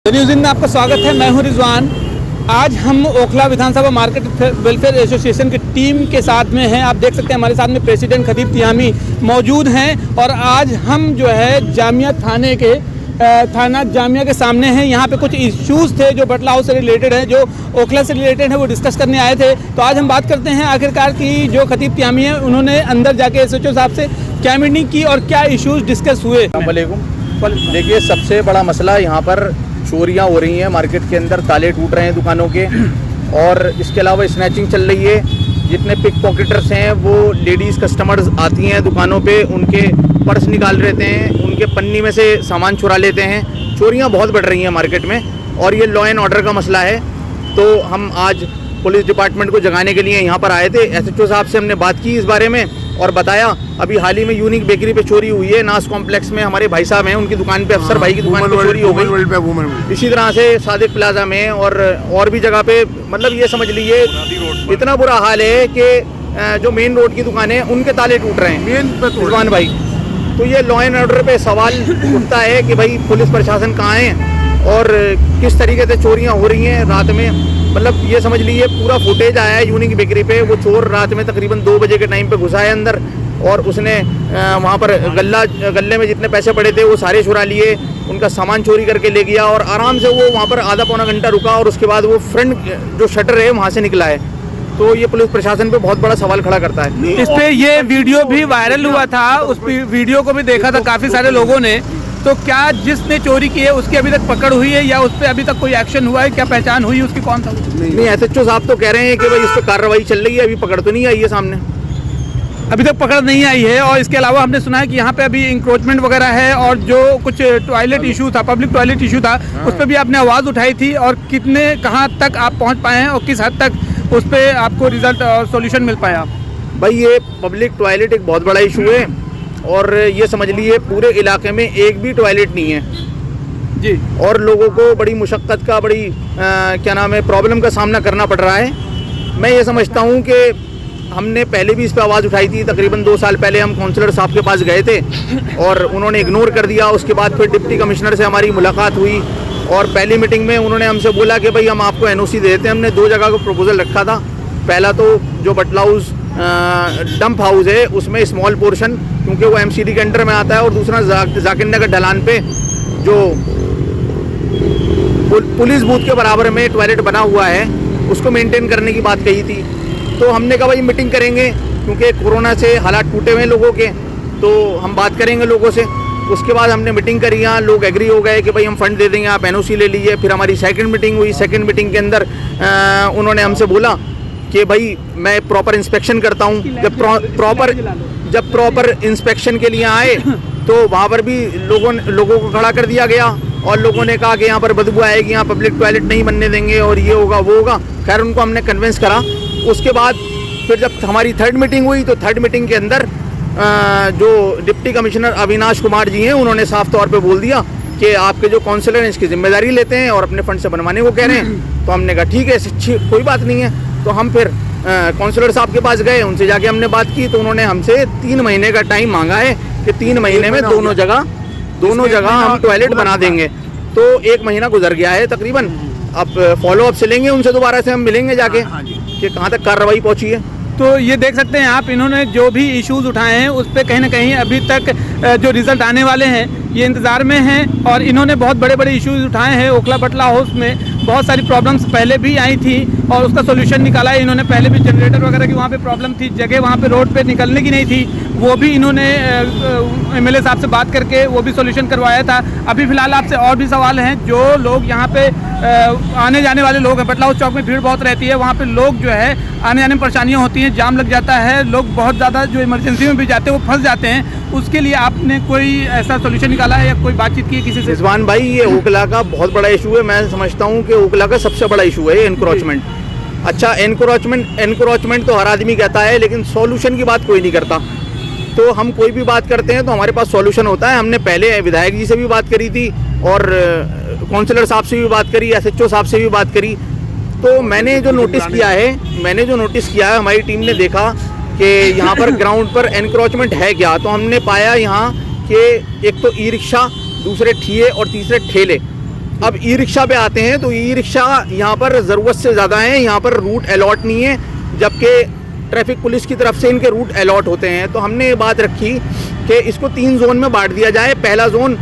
News में आपका स्वागत है। मैं हूं रिजवान। आज हम ओखला विधानसभा मार्केट वेलफेयर एसोसिएशन की टीम के साथ में हैं। आप देख सकते हैं हमारे साथ में प्रेसिडेंट खतीब तियामी मौजूद हैं और आज हम जो है जामिया थाना जामिया के सामने हैं। यहाँ पे कुछ इश्यूज़ थे जो बटला हाउस से रिलेटेड है, जो ओखला से रिलेटेड है, वो डिस्कस करने आए थे। तो आज हम बात करते हैं आखिरकार की जो खतीब तियामी है उन्होंने अंदर जाके एसएचओ साहब से क्या मीटिंग की और क्या इश्यूज़ डिस्कस हुए। देखिए, सबसे बड़ा मसला यहाँ पर चोरियां हो रही हैं मार्केट के अंदर, ताले टूट रहे हैं दुकानों के और इसके अलावा स्नैचिंग चल रही है। जितने पिक पॉकेटर्स हैं वो लेडीज़ कस्टमर्स आती हैं दुकानों पे, उनके पर्स निकाल लेते हैं, उनके पन्नी में से सामान चुरा लेते हैं। चोरियां बहुत बढ़ रही हैं मार्केट में और ये लॉ एंड ऑर्डर का मसला है। तो हम आज पुलिस डिपार्टमेंट को जगाने के लिए यहाँ पर आए थे। एसएचओ साहब से हमने बात की इस बारे में और बताया अभी हाल ही में यूनिक बेकरी पे चोरी हुई है। नास कॉम्प्लेक्स में हमारे भाई साहब हैं, उनकी दुकान पे, अफसर भाई की दुकान पे चोरी हो गई। इसी तरह से सादिक प्लाजा में और भी जगह पे, मतलब ये समझ लीजिए इतना बुरा हाल है कि जो मेन रोड की दुकान है उनके ताले टूट रहे हैं रिजवान भाई। तो ये लॉ एंड ऑर्डर पे सवाल उठता है कि भाई पुलिस प्रशासन कहाँ है और किस तरीके से चोरियां हो रही हैं रात में। मतलब ये समझ लीजिए पूरा फुटेज आया है यूनिक बेकरी पे। वो चोर रात में तकरीबन 2 बजे के टाइम पे घुसा है अंदर और उसने वहाँ पर गल्ले में जितने पैसे पड़े थे वो सारे चुरा लिए, उनका सामान चोरी करके ले गया और आराम से वो वहाँ पर आधा पौना घंटा रुका और उसके बाद वो फ्रंट जो शटर है वहाँ से निकला है। तो ये पुलिस प्रशासन पे बहुत बड़ा सवाल खड़ा करता है। इस पे ये वीडियो भी वायरल हुआ था, उस वीडियो को भी देखा था काफ़ी सारे लोगों ने। तो क्या जिसने चोरी की है उसकी अभी तक पकड़ हुई है या उस पर अभी तक कोई एक्शन हुआ है? क्या पहचान हुई उसकी? कौन था? नहीं, एसएचओ साहब तो कह रहे हैं कि भाई इस पर कार्रवाई चल रही है, अभी पकड़ तो नहीं आई है सामने, अभी तक पकड़ नहीं आई है। और इसके अलावा हमने सुना है कि यहाँ पे अभी इंक्रोचमेंट वगैरह है और जो कुछ टॉयलेट इशू था, पब्लिक टॉयलेट इशू था, उस पर भी आपने आवाज़ उठाई थी। और कहाँ तक आप पहुँच पाए हैं और किस हद तक उस पर आपको रिजल्ट और सोल्यूशन मिल पाया? भाई ये पब्लिक टॉयलेट एक बहुत बड़ा इशू है और ये समझ लीजिए पूरे इलाके में एक भी टॉयलेट नहीं है जी, और लोगों को बड़ी मुशक्क़त का, बड़ी प्रॉब्लम का सामना करना पड़ रहा है। मैं ये समझता हूँ कि हमने पहले भी इस पर आवाज़ उठाई थी। तकरीबन 2 साल पहले हम काउंसलर साहब के पास गए थे और उन्होंने इग्नोर कर दिया। उसके बाद फिर डिप्टी कमिश्नर से हमारी मुलाकात हुई और पहली मीटिंग में उन्होंने हमसे बोला कि भाई हम आपको एनओसी दे देते हैं। हमने 2 जगह को प्रपोजल रखा था। पहला तो जो बटला हाउस डंप हाउस है उसमें स्मॉल पोर्शन, क्योंकि वो एमसीडी के अंडर में आता है, और दूसरा जाकिर नगर ढलान पे जो पुलिस बूथ के बराबर में टॉयलेट बना हुआ है उसको मेंटेन करने की बात कही थी। तो हमने कहा भाई मीटिंग करेंगे, क्योंकि कोरोना से हालात टूटे हुए हैं लोगों के, तो हम बात करेंगे लोगों से। उसके बाद हमने मीटिंग करी, यहाँ लोग एग्री हो गए कि भाई हम फंड दे देंगे, आप एनओसी ले लीजिए। फिर हमारी सेकंड मीटिंग हुई। सेकंड मीटिंग के अंदर उन्होंने हमसे बोला कि भाई मैं प्रॉपर इंस्पेक्शन करता हूँ। जब प्रॉपर इंस्पेक्शन के लिए आए तो वहाँ पर भी लोगों को खड़ा कर दिया गया और लोगों ने कहा कि यहाँ पर बदबू आएगी, यहाँ पब्लिक टॉयलेट नहीं बनने देंगे और ये होगा वो होगा। खैर उनको हमने कन्विंस करा। उसके बाद फिर जब हमारी थर्ड मीटिंग हुई तो थर्ड मीटिंग के अंदर जो डिप्टी कमिश्नर अविनाश कुमार जी हैं उन्होंने साफ तौर पे बोल दिया कि आपके जो काउंसलर हैं इसकी जिम्मेदारी लेते हैं और अपने फंड से बनवाने को कह रहे हैं। तो हमने कहा ठीक है, कोई बात नहीं है। तो हम फिर काउंसलर साहब के पास गए, उनसे जाके हमने बात की तो उन्होंने हमसे 3 महीने का टाइम मांगा है कि 3 महीने में दोनों जगह हम टॉयलेट बना देंगे। तो 1 महीना गुजर गया है तकरीबन। अब फॉलो अप से लेंगे उनसे, दोबारा से हम मिलेंगे जाके कि कहाँ तक कार्रवाई पहुँची है। तो ये देख सकते हैं आप, इन्होंने जो भी इश्यूज उठाए हैं उस पर कहीं ना कहीं अभी तक जो रिजल्ट आने वाले हैं ये इंतज़ार में हैं। और इन्होंने बहुत बड़े बड़े इश्यूज उठाए हैं। ओखला बटला हाउस में बहुत सारी प्रॉब्लम्स पहले भी आई थी और उसका सोल्यूशन निकाला है इन्होंने। पहले भी जनरेटर वगैरह की वहाँ पे प्रॉब्लम थी, जगह वहाँ पे रोड पे निकलने की नहीं थी, वो भी इन्होंने एमएलए साहब से बात करके वो भी सोल्यूशन करवाया था। अभी फ़िलहाल आपसे और भी सवाल हैं। जो लोग यहाँ पे आने जाने वाले लोग हैं, बटला हाउस चौक में भीड़ बहुत रहती है, वहाँ पे लोग जो है आने जाने में परेशानियाँ होती हैं, जाम लग जाता है, लोग बहुत ज़्यादा जो इमरजेंसी में भी जाते हैं वो फंस जाते हैं। उसके लिए आपने कोई ऐसा सोल्यूशन निकाला है या कोई बातचीत की है किसी से? रिजवान भाई, ये ओखला का बहुत बड़ा इशू है। मैं समझता हूँ कि ओखला का सबसे बड़ा इशू है एनक्रोचमेंट। अच्छा, एनक्रोचमेंट तो हर आदमी कहता है, लेकिन सॉल्यूशन की बात कोई नहीं करता। तो हम कोई भी बात करते हैं तो हमारे पास सॉल्यूशन होता है। हमने पहले विधायक जी से भी बात करी थी और काउंसलर साहब से भी बात करी, एसएचओ साहब से भी बात करी। तो मैंने जो नोटिस किया है हमारी टीम ने देखा कि यहाँ पर ग्राउंड पर एनक्रोचमेंट है क्या। तो हमने पाया यहाँ कि एक तो ई रिक्शा, दूसरे ठिये और तीसरे ठेले, अब ई रिक्शा पे आते हैं तो ई रिक्शा यहाँ पर ज़रूरत से ज़्यादा है, यहाँ पर रूट अलॉट नहीं है, जबकि ट्रैफिक पुलिस की तरफ से इनके रूट अलॉट होते हैं। तो हमने ये बात रखी कि इसको 3 जोन में बांट दिया जाए। पहला जोन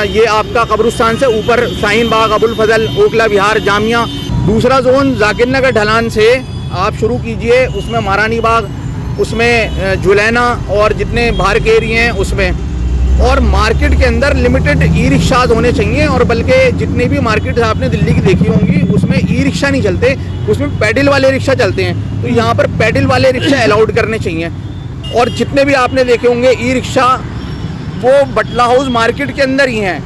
ये आपका कब्रिस्तान से ऊपर शाहीन बाग, अबुल फजल, ओखला विहार, जामिया। दूसरा जोन जाकिर नगर ढलान से आप शुरू कीजिए, उसमें महारानी बाग, उसमें जुलैना और जितने बाहर के एरिए हैं उसमें। और मार्केट के अंदर लिमिटेड ई रिक्शाज होने चाहिए, और बल्कि जितनी भी मार्केट आपने दिल्ली की देखी होंगी उसमें ई रिक्शा नहीं चलते, उसमें पैडल वाले रिक्शा चलते हैं। तो यहाँ पर पैडल वाले रिक्शा अलाउड करने चाहिए। और जितने भी आपने देखे होंगे ई रिक्शा वो बटला हाउस मार्केट के अंदर ही हैं।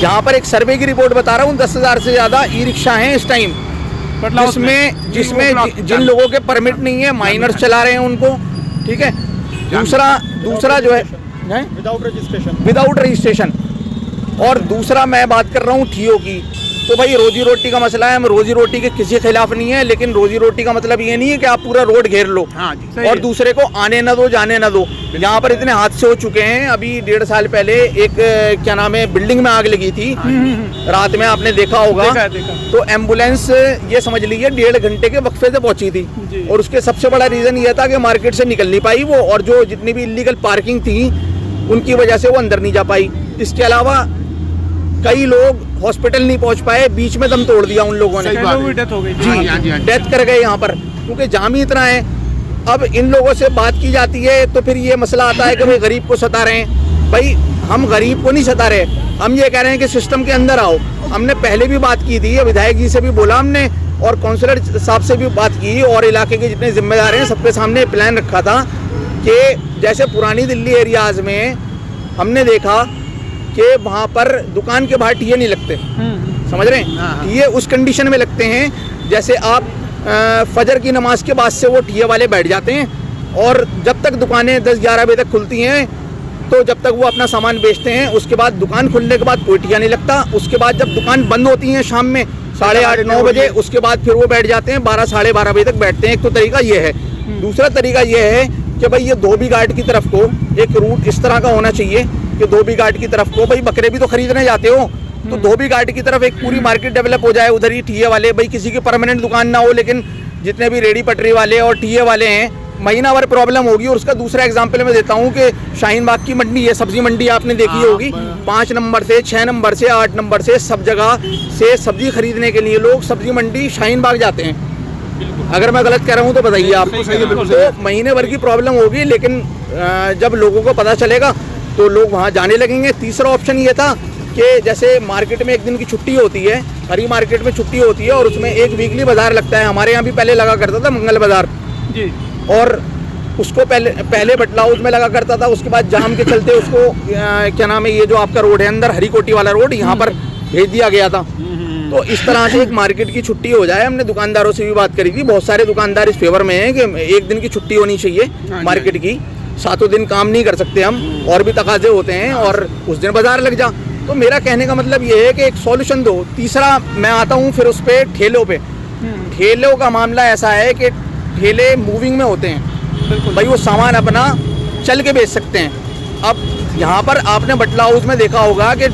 यहाँ पर एक सर्वे की रिपोर्ट बता रहा हूँ, 10,000 से ज़्यादा ई रिक्शा हैं इस टाइम, जिसमें जिन लोगों के परमिट नहीं है, माइनर्स चला रहे हैं उनको, ठीक है। दूसरा जो है विदाउट रजिस्ट्रेशन। और दूसरा मैं बात कर रहा हूँ ठियो की। तो भाई रोजी रोटी का मसला है, हम रोजी रोटी के किसी खिलाफ नहीं है, लेकिन रोजी रोटी का मतलब ये नहीं है कि आप पूरा रोड घेर लो। हाँ जी, और दूसरे को आने ना दो, जाने ना दो। यहाँ पर इतने हादसे हो चुके हैं। अभी 1.5 साल पहले एक क्या नाम है बिल्डिंग में आग लगी थी, रात में आपने देखा होगा। देखा। तो एम्बुलेंस ये समझ लीजिए 1.5 घंटे के वक्फे से पहुंची थी, और उसके सबसे बड़ा रीजन ये था कि मार्केट से निकल नहीं पाई वो, और जो जितनी भी इलीगल पार्किंग थी उनकी वजह से वो अंदर नहीं जा पाई। इसके अलावा कई लोग हॉस्पिटल नहीं पहुंच पाए, बीच में दम तोड़ दिया उन लोगों ने, डेथ हो गई, डेथ कर गए यहाँ पर, क्योंकि जाम ही इतना है। अब इन लोगों से बात की जाती है तो फिर ये मसला आता है कि भाई गरीब को सता रहे हैं। भाई हम गरीब को नहीं सता रहे, हम ये कह रहे हैं कि सिस्टम के अंदर आओ। हमने पहले भी बात की थी, विधायक जी से भी बोला हमने, और काउंसलर साहब से भी बात की, और इलाके के जितने जिम्मेदार हैं सबके सामने प्लान रखा था कि जैसे पुरानी दिल्ली एरियाज में हमने देखा कि वहाँ पर दुकान के बाहर टीए नहीं लगते, समझ रहे हैं, टीए उस कंडीशन में लगते हैं जैसे आप फजर की नमाज के बाद से वो टीए वाले बैठ जाते हैं, और जब तक दुकानें 10-11 बजे तक खुलती हैं तो जब तक वो अपना सामान बेचते हैं, उसके बाद दुकान खुलने के बाद कोई टीया नहीं लगता। उसके बाद जब दुकान बंद होती है शाम में 8:30-9 बजे, उसके बाद फिर वो बैठ जाते हैं 12-12:30 बजे तक बैठते हैं। एक तो तरीका ये है। दूसरा तरीका ये है कि भाई ये धोबी घाट की तरफ को एक रूट इस तरह का होना चाहिए कि धोबी घाट की तरफ को, भाई बकरे भी तो खरीदने जाते हो, तो धोबी घाट की तरफ एक पूरी मार्केट डेवलप हो जाए, उधर ही टीए वाले, भाई किसी की परमानेंट दुकान ना हो, लेकिन जितने भी रेडी पटरी वाले और टीए वाले हैं महीना भर प्रॉब्लम होगी। और उसका दूसरा एग्जांपल मैं देता हूँ कि शाहीन बाग की मंडी है, सब्जी मंडी आपने देखी होगी, 5 नंबर से 6 नंबर से 8 नंबर से सब जगह से सब्जी खरीदने के लिए लोग सब्जी मंडी शाहीन बाग जाते हैं। अगर मैं गलत कह रहा हूँ तो बताइए आप। तो महीने भर की प्रॉब्लम होगी, लेकिन जब लोगों को पता चलेगा तो लोग वहाँ जाने लगेंगे। तीसरा ऑप्शन ये था कि जैसे मार्केट में एक दिन की छुट्टी होती है, हरी मार्केट में छुट्टी होती है, और उसमें एक वीकली बाजार लगता है। हमारे यहाँ भी पहले लगा करता था मंगल बाजार जी, और उसको पहले बटला हाउस में लगा करता था, उसके बाद जाम के चलते उसको क्या नाम है ये जो आपका रोड है अंदर हरी कोटी वाला रोड, यहाँ पर भेज दिया गया था। तो इस तरह से एक मार्केट की छुट्टी हो जाए। हमने दुकानदारों से भी बात करी थी, बहुत सारे दुकानदार इस फेवर में हैं कि एक दिन की छुट्टी होनी चाहिए मार्केट की, 7 दिन काम नहीं कर सकते हम, और भी तकाजे होते हैं, और उस दिन बाजार लग जा। तो मेरा कहने का मतलब ये है कि एक सॉल्यूशन दो। तीसरा मैं आता हूँ फिर उस पर ठेलों पे। ठेलों का मामला ऐसा है कि ठेले मूविंग में होते हैं, भाई वो सामान अपना चल के बेच सकते हैं। अब यहाँ पर आपने बटला हाउस में देखा होगा कि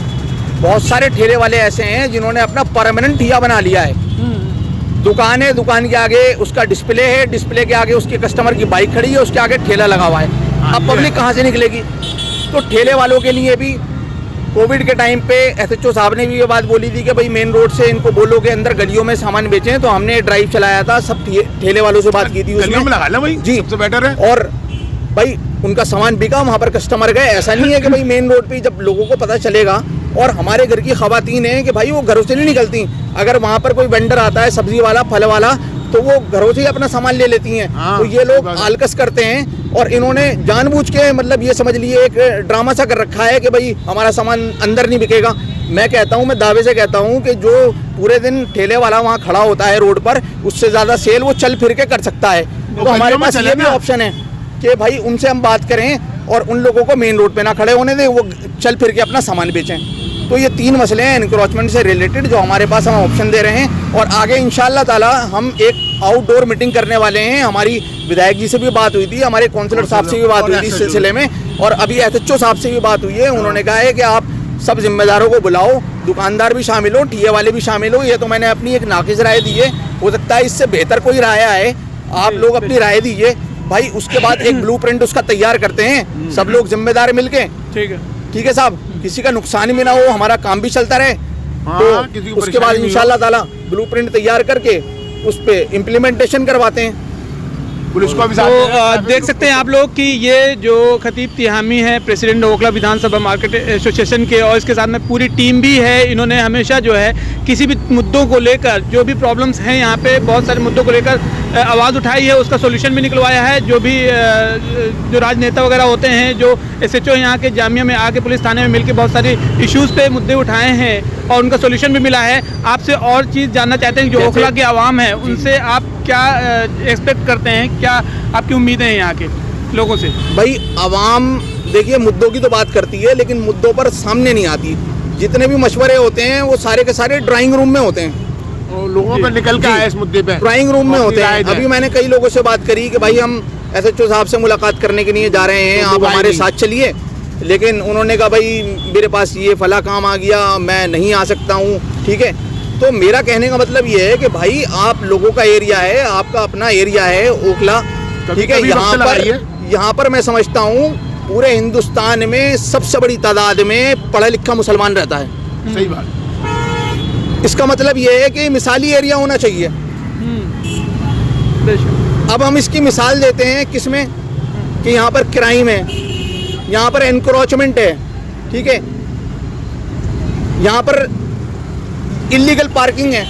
बहुत सारे ठेले वाले ऐसे हैं जिन्होंने अपना परमानेंट ठिया बना लिया है। दुकान है, दुकान के आगे उसका डिस्प्ले है, डिस्प्ले के आगे उसके कस्टमर की बाइक खड़ी है, उसके आगे ठेला लगा हुआ है। अब पब्लिक कहाँ से निकलेगी? तो ठेले वालों के लिए भी कोविड के टाइम पे एसएचओ साहब ने भी ये बात बोली थी कि भाई मेन रोड से इनको बोलो कि अंदर गलियों में सामान बेचें। तो हमने ड्राइव चलाया था, सब ठेले वालों से बात की थी उसमें लगा लो भाई, जी सबसे बेटर है। और भाई उनका सामान बिका, वहाँ पर कस्टमर गए। ऐसा नहीं है कि भाई मेन रोड पे जब लोगों को पता चलेगा, और हमारे घर की खवातीन हैं कि भाई वो घरों से नहीं निकलती, अगर वहाँ पर कोई वेंडर आता है सब्जी वाला फल वाला तो वो घरों से ही अपना सामान ले लेती हैं। तो ये लोग आलकस करते हैं, और इन्होंने जानबूझ के मतलब ये समझ लिए एक ड्रामा सा कर रखा है कि भाई हमारा सामान अंदर नहीं बिकेगा। मैं कहता हूँ, मैं दावे से कहता हूँ कि जो पूरे दिन ठेले वाला वहाँ खड़ा होता है रोड पर, उससे ज़्यादा सेल वो चल फिर के कर सकता है। तो हमारे पास ये भी ऑप्शन है कि भाई उनसे हम बात करें और उन लोगों को मेन रोड पे ना खड़े होने दें, वो चल फिर के अपना सामान बेचें। तो ये 3 मसले हैं एनक्रोचमेंट से रिलेटेड जो हमारे पास हम ऑप्शन दे रहे हैं, और आगे इंशाल्लाह ताला हम एक आउटडोर मीटिंग करने वाले हैं। हमारी विधायक जी से भी बात हुई थी, हमारे काउंसलर साहब से भी बात हुई थी इस सिलसिले में, और अभी एसएचओ साहब से भी बात हुई है। उन्होंने कहा है कि आप सब जिम्मेदारों को बुलाओ, दुकानदार भी शामिल हो, ठिये वाले भी शामिल हो। ये तो मैंने अपनी एक नाकिस राय दी है, हो सकता है इससे बेहतर कोई राय आए, आप लोग अपनी राय दीजिए भाई। उसके बाद एक ब्लूप्रिंट उसका तैयार करते हैं, सब लोग जिम्मेदार मिलके। ठीक है साहब, किसी का नुकसान भी ना हो, हमारा काम भी चलता रहे। तो उसके बाद इंशाल्लाह ताला ब्लूप्रिंट तैयार करके उस पे इम्प्लीमेंटेशन करवाते हैं। पुलिस को भी तो देख सकते हैं आप लोग कि ये जो खतीब तिहामी है, प्रेसिडेंट ओखला विधानसभा मार्केट एसोसिएशन के, और इसके साथ में पूरी टीम भी है। इन्होंने हमेशा जो है किसी भी मुद्दों को लेकर, जो भी प्रॉब्लम्स हैं यहाँ पे, बहुत सारे मुद्दों को लेकर आवाज़ उठाई है, उसका सोल्यूशन भी निकलवाया है। जो भी जो राजनेता वगैरह होते हैं, जो SHO यहाँ के जामिया में आके पुलिस थाने में मिलकर बहुत सारे इश्यूज़ पे मुद्दे उठाए हैं और उनका सोल्यूशन भी मिला है। आपसे और चीज़ जानना चाहते हैं, जो ओखला के आवाम है उनसे आप क्या एक्सपेक्ट करते हैं, क्या आपकी उम्मीदें हैं यहाँ के लोगों से? भाई आवाम देखिए मुद्दों की तो बात करती है, लेकिन मुद्दों पर सामने नहीं आती। जितने भी मशवरे होते हैं वो सारे के सारे ड्राइंग रूम में होते हैं, लोगों पर निकल के आए इस मुद्दे पे ड्राइंग रूम में होते हैं। अभी मैंने कई लोगों से बात करी कि भाई हम SHO साहब से मुलाकात करने के लिए जा रहे हैं, आप हमारे साथ चलिए, लेकिन उन्होंने कहा भाई मेरे पास ये फला काम आ गया, मैं नहीं आ सकता हूँ। ठीक है, तो मेरा कहने का मतलब ये है कि भाई आप लोगों का एरिया है, आपका अपना एरिया है ओखला, ठीक है। यहाँ पर मैं समझता हूँ पूरे हिंदुस्तान में सबसे बड़ी तादाद में पढ़ा लिखा मुसलमान रहता है। सही बात। इसका मतलब ये है कि मिसाली एरिया होना चाहिए। अब हम इसकी मिसाल देते हैं किसमें, कि यहाँ पर क्राइम है, यहाँ पर एनक्रोचमेंट है, ठीक है, यहाँ पर इलीगल पार्किंग है,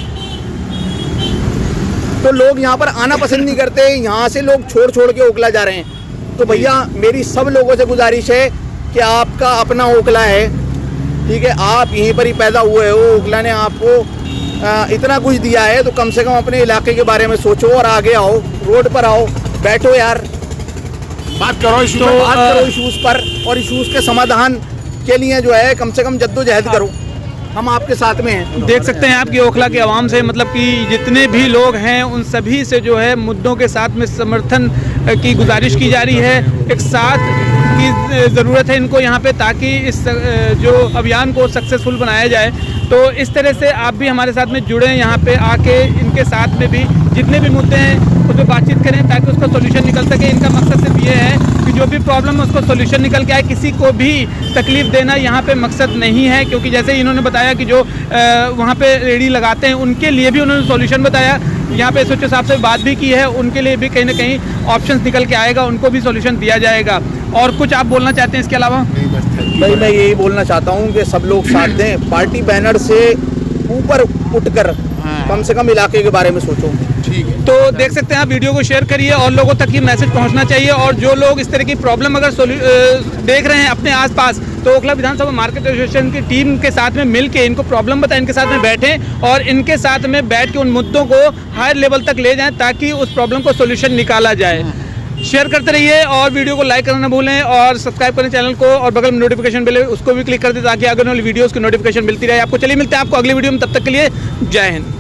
तो लोग यहाँ पर आना पसंद नहीं करते, यहाँ से लोग छोड़ छोड़ के ओखला जा रहे हैं। तो भैया मेरी सब लोगों से गुजारिश है कि आपका अपना ओखला है, ठीक है, आप यहीं पर ही पैदा हुए हो, ओखला ने आपको इतना कुछ दिया है, तो कम से कम अपने इलाके के बारे में सोचो और आगे आओ, रोड पर आओ, बैठो यार, बात करो इशूज़ पर, और इशूज़ के समाधान के लिए जो है कम से कम जद्दोजहद करो, हम आपके साथ में हैं। देख सकते हैं आपकी ओखला के आवाम से, मतलब कि जितने भी लोग हैं उन सभी से जो है मुद्दों के साथ में समर्थन की गुजारिश की जा रही है। एक साथ की ज़रूरत है इनको यहाँ पे, ताकि इस जो अभियान को सक्सेसफुल बनाया जाए। तो इस तरह से आप भी हमारे साथ में जुड़ें, यहाँ पे आके इनके साथ में भी जितने भी मुद्दे हैं उस पर बातचीत करें ताकि उसका सोल्यूशन निकल सके। इनका मकसद सिर्फ ये है कि जो भी प्रॉब्लम है उसको सोल्यूशन निकल के आए, किसी को भी तकलीफ देना यहाँ पे मकसद नहीं है। क्योंकि जैसे इन्होंने बताया कि जो वहाँ पे रेडी लगाते हैं उनके लिए भी उन्होंने सोल्यूशन बताया, यहाँ पे SHO साहब से बात भी की है, उनके लिए भी कहीं ना कहीं ऑप्शंस निकल के आएगा, उनको भी सोल्यूशन दिया जाएगा। और कुछ आप बोलना चाहते हैं इसके अलावा? भाई मैं यही बोलना चाहता हूँ कि सब लोग साथ दें, पार्टी बैनर से ऊपर उठकर कम से कम इलाके के बारे में सोचो। ठीक है, तो देख सकते हैं आप, वीडियो को शेयर करिए और लोगों तक ये मैसेज पहुंचना चाहिए। और जो लोग इस तरह की प्रॉब्लम अगर देख रहे हैं अपने आसपास, तो ओखला विधानसभा मार्केट एसोसिएशन की टीम के साथ में मिलके इनको प्रॉब्लम बताएं, इनके साथ में बैठें और इनके साथ में बैठ के उन मुद्दों को हायर लेवल तक ले जाएं ताकि उस प्रॉब्लम को सोल्यूशन निकाला जाए। शेयर करते रहिए और वीडियो को लाइक करना ना भूलें और सब्सक्राइब करें चैनल को, और बगल में नोटिफिकेशन बेल उसको भी क्लिक कर दें ताकि आगे वाली वीडियोज़ की नोटिफिकेशन मिलती रहे आपको। चलिए मिलते हैं आपको अगली वीडियो में, तब तक के लिए जय हिंद।